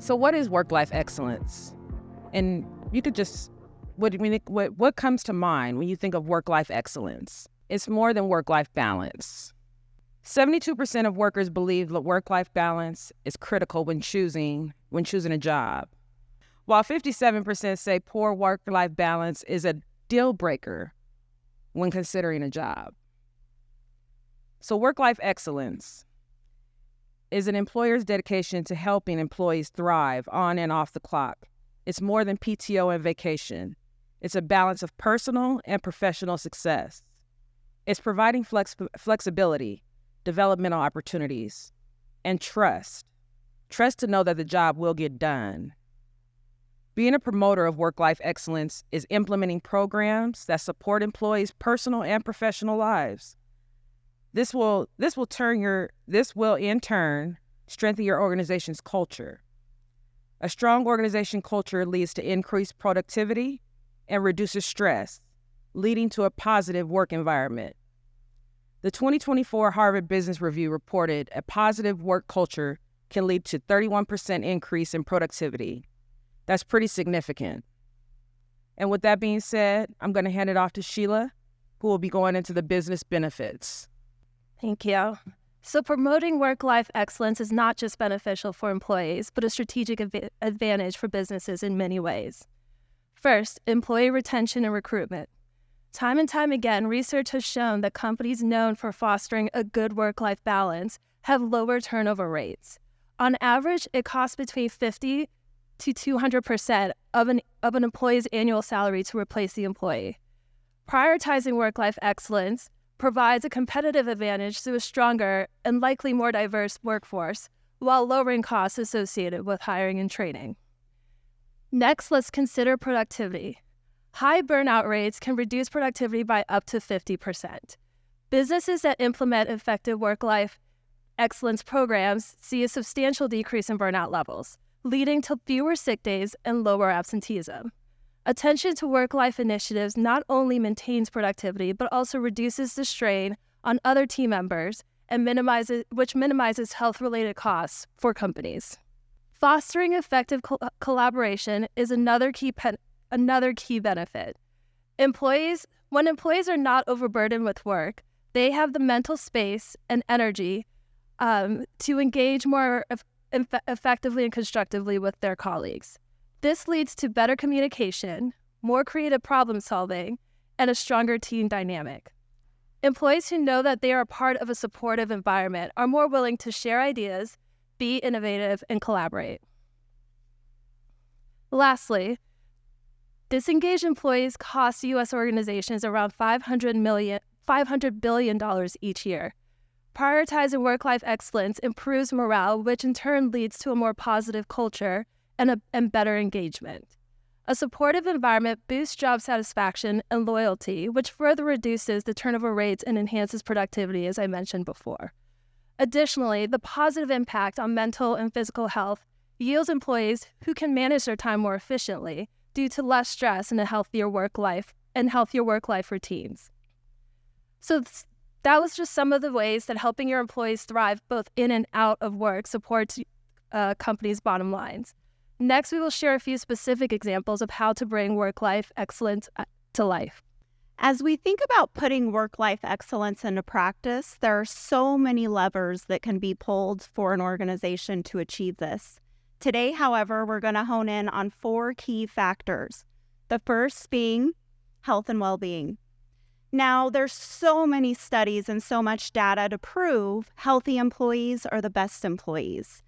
So what is work-life excellence? And you could just, what comes to mind when you think of work-life excellence? It's more than work-life balance. 72% of workers believe that work-life balance is critical when choosing a job, while 57% say poor work-life balance is a deal breaker when considering a job. So work-life excellence is an employer's dedication to helping employees thrive on and off the clock. It's more than PTO and vacation. It's a balance of personal and professional success. It's providing flexibility, developmental opportunities, and trust. Trust to know that the job will get done. Being a promoter of work-life excellence is implementing programs that support employees' personal and professional lives. This will in turn strengthen your organization's culture. A strong organization culture leads to increased productivity and reduces stress, leading to a positive work environment. The 2024 Harvard Business Review reported a positive work culture can lead to 31% increase in productivity. That's pretty significant. And with that being said, I'm going to hand it off to Sheila, who will be going into the business benefits. Thank you. So promoting work-life excellence is not just beneficial for employees, but a strategic advantage for businesses in many ways. First, employee retention and recruitment. Time and time again, research has shown that companies known for fostering a good work-life balance have lower turnover rates. On average, it costs between 50 to 200% of an employee's annual salary to replace the employee. Prioritizing work-life excellence provides a competitive advantage to a stronger and likely more diverse workforce while lowering costs associated with hiring and training. Next, let's consider productivity. High burnout rates can reduce productivity by up to 50%. Businesses that implement effective work-life excellence programs see a substantial decrease in burnout levels, leading to fewer sick days and lower absenteeism. Attention to work-life initiatives not only maintains productivity, but also reduces the strain on other team members and minimizes health-related costs for companies. Fostering effective collaboration is another key benefit. When employees are not overburdened with work, they have the mental space and energy to engage more effectively and constructively with their colleagues. This leads to better communication, more creative problem solving, and a stronger team dynamic. Employees who know that they are a part of a supportive environment are more willing to share ideas, be innovative, and collaborate. Lastly, disengaged employees cost U.S. organizations around $500 billion each year. Prioritizing work-life excellence improves morale, which in turn leads to a more positive culture and better engagement. A supportive environment boosts job satisfaction and loyalty, which further reduces the turnover rates and enhances productivity, as I mentioned before. Additionally, the positive impact on mental and physical health yields employees who can manage their time more efficiently due to less stress and a healthier work life routines. So that was just some of the ways that helping your employees thrive both in and out of work supports companies' bottom lines. Next, we will share a few specific examples of how to bring work-life excellence to life. As we think about putting work-life excellence into practice, there are so many levers that can be pulled for an organization to achieve this. Today, however, we're going to hone in on 4 key factors. The first being health and well-being. Now, there's so many studies and so much data to prove healthy employees are the best employees.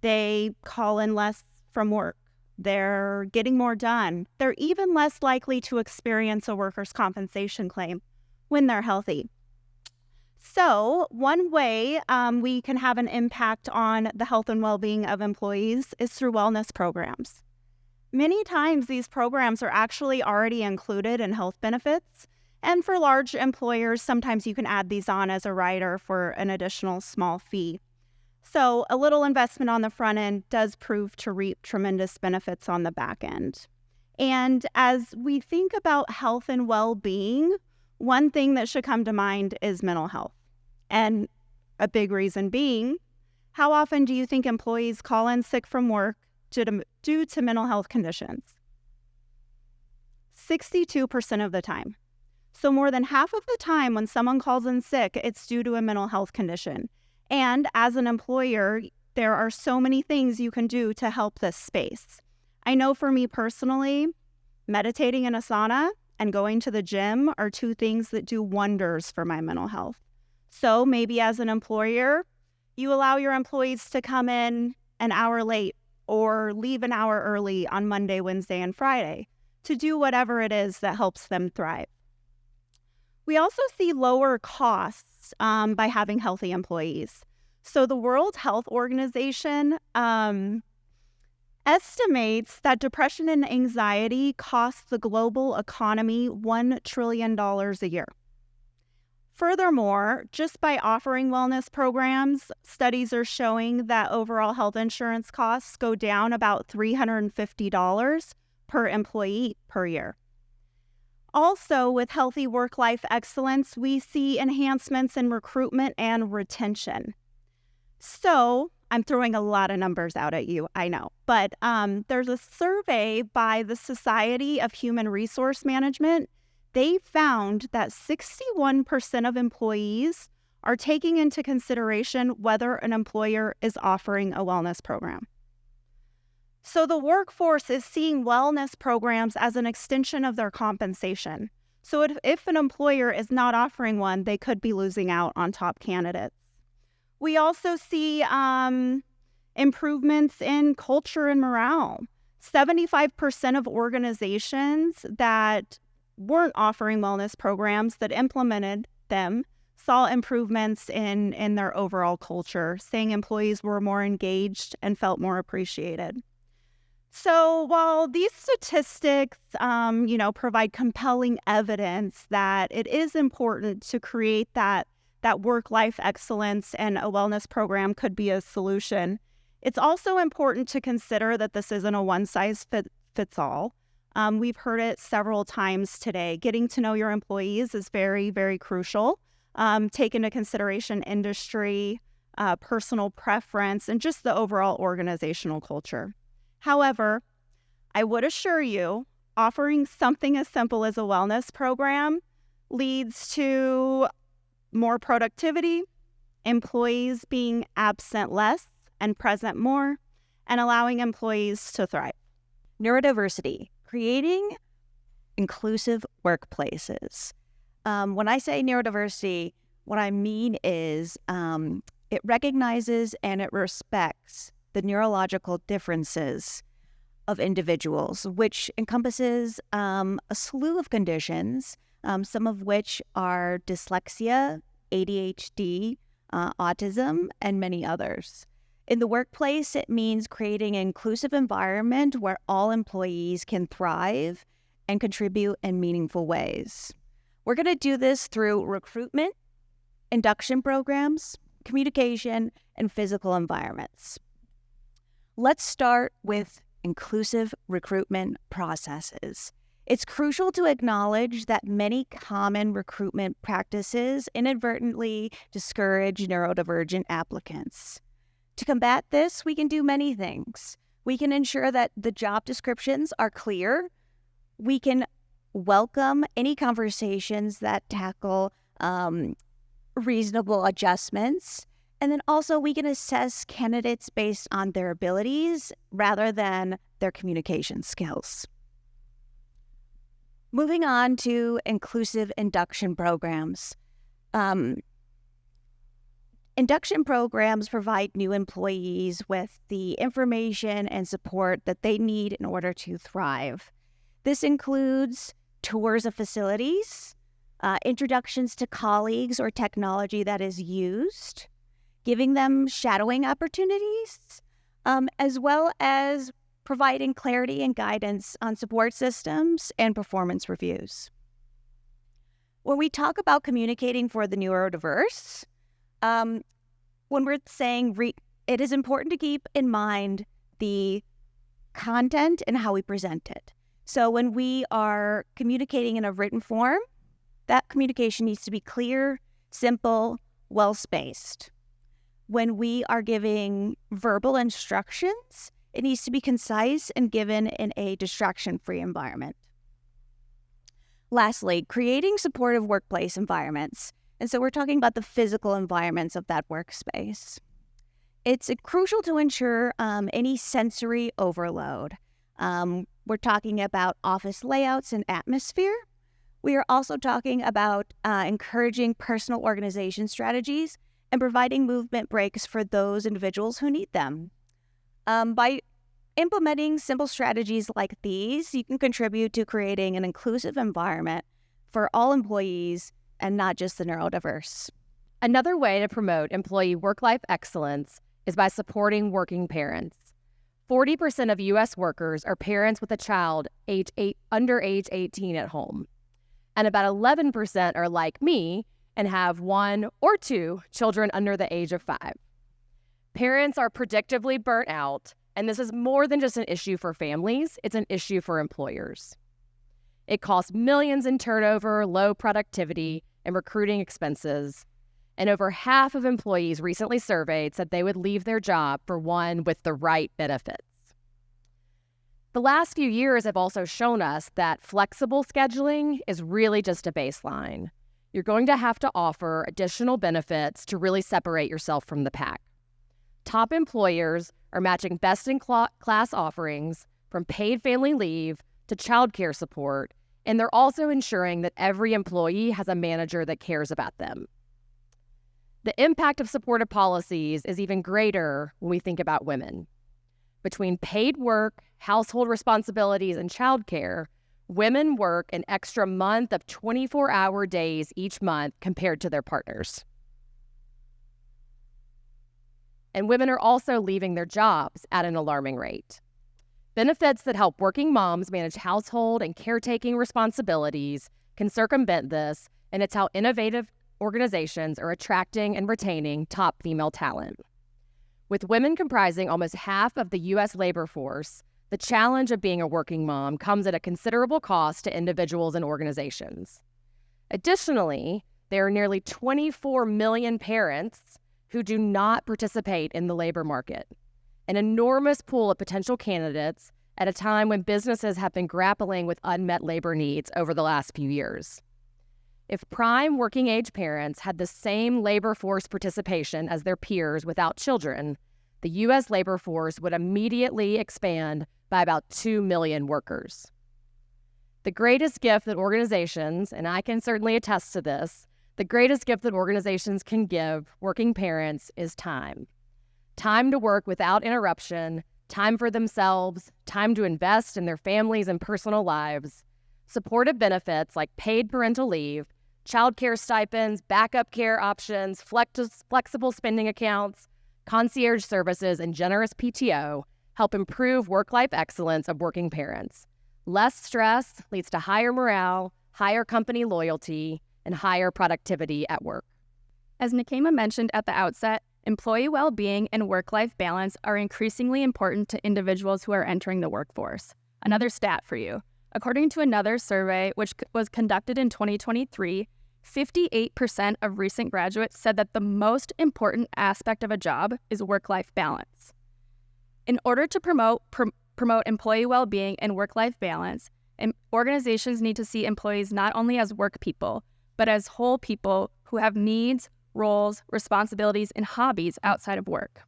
They call in less from work. They're getting more done. They're even less likely to experience a workers' compensation claim when they're healthy. So one way we can have an impact on the health and well-being of employees is through wellness programs. Many times these programs are actually already included in health benefits, and for large employers, sometimes you can add these on as a rider for an additional small fee. So a little investment on the front end does prove to reap tremendous benefits on the back end. And as we think about health and well-being, one thing that should come to mind is mental health. And a big reason being, how often do you think employees call in sick from work due to mental health conditions. 62% of the time. So more than half of the time when someone calls in sick, it's due to a mental health condition. And as an employer, there are so many things you can do to help this space. I know for me personally, meditating in a sauna and going to the gym are two things that do wonders for my mental health. So maybe as an employer, you allow your employees to come in an hour late or leave an hour early on Monday, Wednesday, and Friday to do whatever it is that helps them thrive. We also see lower costs by having healthy employees. So the World Health Organization estimates that depression and anxiety cost the global economy $1 trillion a year. Furthermore, just by offering wellness programs, studies are showing that overall health insurance costs go down about $350 per employee per year. Also, with healthy work-life excellence, we see enhancements in recruitment and retention. So, I'm throwing a lot of numbers out at you, I know, but there's a survey by the Society of Human Resource Management. They found that 61% of employees are taking into consideration whether an employer is offering a wellness program. So the workforce is seeing wellness programs as an extension of their compensation. So if an employer is not offering one, they could be losing out on top candidates. We also see improvements in culture and morale. 75% of organizations that weren't offering wellness programs that implemented them saw improvements in their overall culture, saying employees were more engaged and felt more appreciated. So while these statistics, provide compelling evidence that it is important to create that work-life excellence and a wellness program could be a solution, it's also important to consider that this isn't a one-size-fits-all. We've heard it several times today. Getting to know your employees is very, very crucial. Take into consideration industry, personal preference, and just the overall organizational culture. However, I would assure you, offering something as simple as a wellness program leads to more productivity, employees being absent less and present more, and allowing employees to thrive. Neurodiversity, creating inclusive workplaces. When I say neurodiversity, what I mean is it recognizes and it respects the neurological differences of individuals, which encompasses a slew of conditions, some of which are dyslexia, ADHD, autism, and many others. In the workplace, it means creating an inclusive environment where all employees can thrive and contribute in meaningful ways. We're going to do this through recruitment, induction programs, communication, and physical environments. Let's start with inclusive recruitment processes. It's crucial to acknowledge that many common recruitment practices inadvertently discourage neurodivergent applicants. To combat this, we can do many things. We can ensure that the job descriptions are clear. We can welcome any conversations that tackle reasonable adjustments. And then also we can assess candidates based on their abilities rather than their communication skills. Moving on to inclusive induction programs. Induction programs provide new employees with the information and support that they need in order to thrive. This includes tours of facilities, introductions to colleagues or technology that is used, giving them shadowing opportunities, as well as providing clarity and guidance on support systems and performance reviews. When we talk about communicating for the neurodiverse, when we're saying it is important to keep in mind the content and how we present it. So when we are communicating in a written form, that communication needs to be clear, simple, well-spaced. When we are giving verbal instructions, It needs to be concise and given in a distraction-free environment. Lastly, creating supportive workplace environments. And so we're talking about the physical environments of that workspace. It's crucial to ensure any sensory overload. We're talking about office layouts and atmosphere. We are also talking about encouraging personal organization strategies and providing movement breaks for those individuals who need them. By implementing simple strategies like these, you can contribute to creating an inclusive environment for all employees and not just the neurodiverse. Under way to promote employee work-life excellence is by supporting working parents. 40% of U.S. workers are parents with a child under age 18 at home. And about 11% are like me and have 1 or 2 children under the age of 5. Parents are predictably burnt out, and this is more than just an issue for families, it's an issue for employers. It costs millions in turnover, low productivity, and recruiting expenses. And over half of employees recently surveyed said they would leave their job for one with the right benefits. The last few years have also shown us that flexible scheduling is really just a baseline. You're going to have to offer additional benefits to really separate yourself from the pack. Top employers are matching best-in-class offerings from paid family leave to childcare support, and they're also ensuring that every employee has a manager that cares about them. The impact of supportive policies is even greater when we think about women. Between paid work, household responsibilities, and childcare, women work an extra month of 24-hour days each month compared to their partners. And women are also leaving their jobs at an alarming rate. Benefits that help working moms manage household and caretaking responsibilities can circumvent this, and it's how innovative organizations are attracting and retaining top female talent. With women comprising almost half of the U.S. labor force, the challenge of being a working mom comes at a considerable cost to individuals and organizations. Additionally, there are nearly 24 million parents who do not participate in the labor market, an enormous pool of potential candidates at a time when businesses have been grappling with unmet labor needs over the last few years. If prime working-age parents had the same labor force participation as their peers without children, the U.S. labor force would immediately expand by about 2 million workers. The greatest gift that organizations, and I can certainly attest to this, the greatest gift that organizations can give working parents is time. Time to work without interruption, time for themselves, time to invest in their families and personal lives, supportive benefits like paid parental leave, childcare stipends, backup care options, flexible spending accounts, concierge services, and generous PTO help improve work-life excellence of working parents. Less stress leads to higher morale, higher company loyalty, and higher productivity at work. As Nikema mentioned at the outset, employee well-being and work-life balance are increasingly important to individuals who are entering the workforce. Another stat for you. According to another survey, which was conducted in 2023, 58% of recent graduates said that the most important aspect of a job is work-life balance. In order to promote employee well-being and work-life balance, organizations need to see employees not only as work people, but as whole people who have needs, roles, responsibilities, and hobbies outside of work.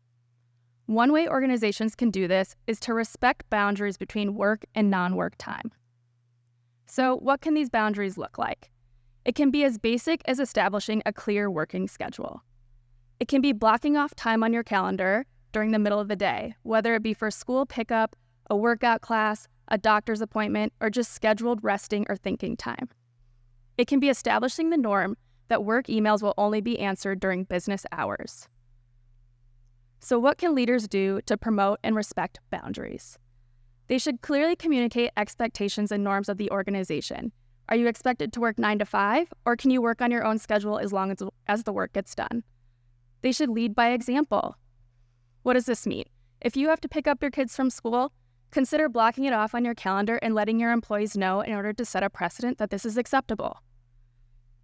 One way organizations can do this is to respect boundaries between work and non-work time. So what can these boundaries look like? It can be as basic as establishing a clear working schedule. It can be blocking off time on your calendar during the middle of the day, whether it be for school pickup, a workout class, a doctor's appointment, or just scheduled resting or thinking time. It can be establishing the norm that work emails will only be answered during business hours. So what can leaders do to promote and respect boundaries? They should clearly communicate expectations and norms of the organization. Are you expected to work 9 to 5, or can you work on your own schedule as long as the work gets done? They should lead by example. What does this mean? If you have to pick up your kids from school, consider blocking it off on your calendar and letting your employees know in order to set a precedent that this is acceptable.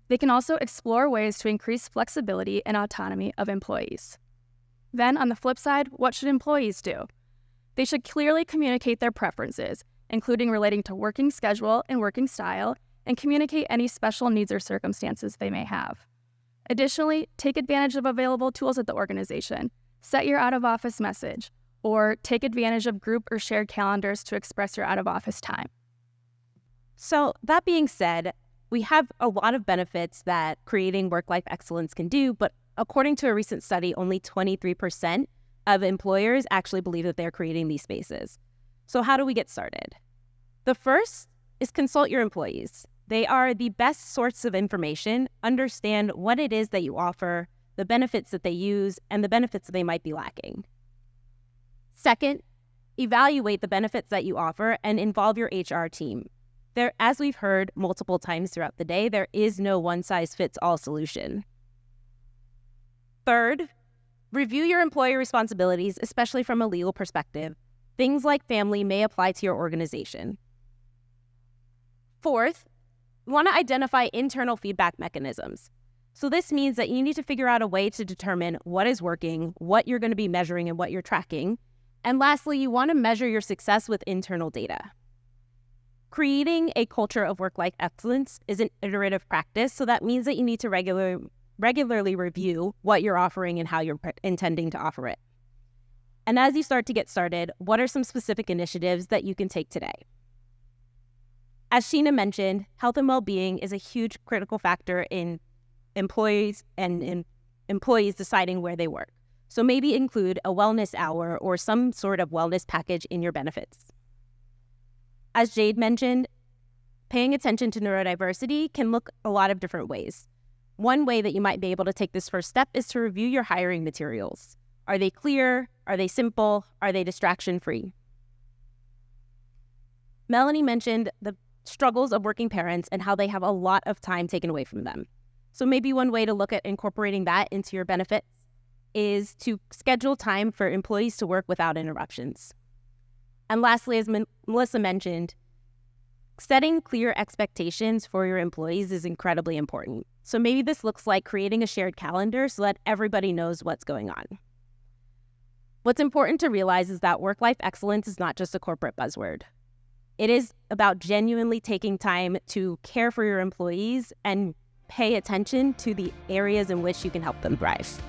They can also explore ways to increase flexibility and autonomy of employees. Then, on the flip side, what should employees do? They should clearly communicate their preferences, including relating to working schedule and working style, and communicate any special needs or circumstances they may have. Additionally, take advantage of available tools at the organization. Set your out-of-office message, or take advantage of group or shared calendars to express your out-of-office time. So that being said, we have a lot of benefits that creating work-life excellence can do, but according to a recent study, only 23% of employers actually believe that they're creating these spaces. So how do we get started? The first is consult your employees. They are the best source of information. Understand what it is that you offer, the benefits that they use, and the benefits that they might be lacking. Second, evaluate the benefits that you offer and involve your HR team. There, as we've heard multiple times throughout the day, there is no one-size-fits-all solution. Third, review your employee responsibilities, especially from a legal perspective. Things like family may apply to your organization. Fourth, you want to identify internal feedback mechanisms. So this means that you need to figure out a way to determine what is working, what you're going to be measuring, and what you're tracking. And lastly, you want to measure your success with internal data. Creating a culture of work-life excellence is an iterative practice, so that means that you need to regularly review what you're offering and how you're intending to offer it. And as you start to get started, what are some specific initiatives that you can take today? As Sheena mentioned, health and well-being is a huge critical factor in employees and in employees deciding where they work. So maybe include a wellness hour or some sort of wellness package in your benefits. As Jade mentioned, paying attention to neurodiversity can look a lot of different ways. One way that you might be able to take this first step is to review your hiring materials. Are they clear? Are they simple? Are they distraction-free? Melanie mentioned the struggles of working parents and how they have a lot of time taken away from them. So maybe one way to look at incorporating that into your benefits is to schedule time for employees to work without interruptions. And lastly, as Melissa mentioned, setting clear expectations for your employees is incredibly important. So maybe this looks like creating a shared calendar so that everybody knows what's going on. What's important to realize is that work-life excellence is not just a corporate buzzword. It is about genuinely taking time to care for your employees and pay attention to the areas in which you can help them thrive.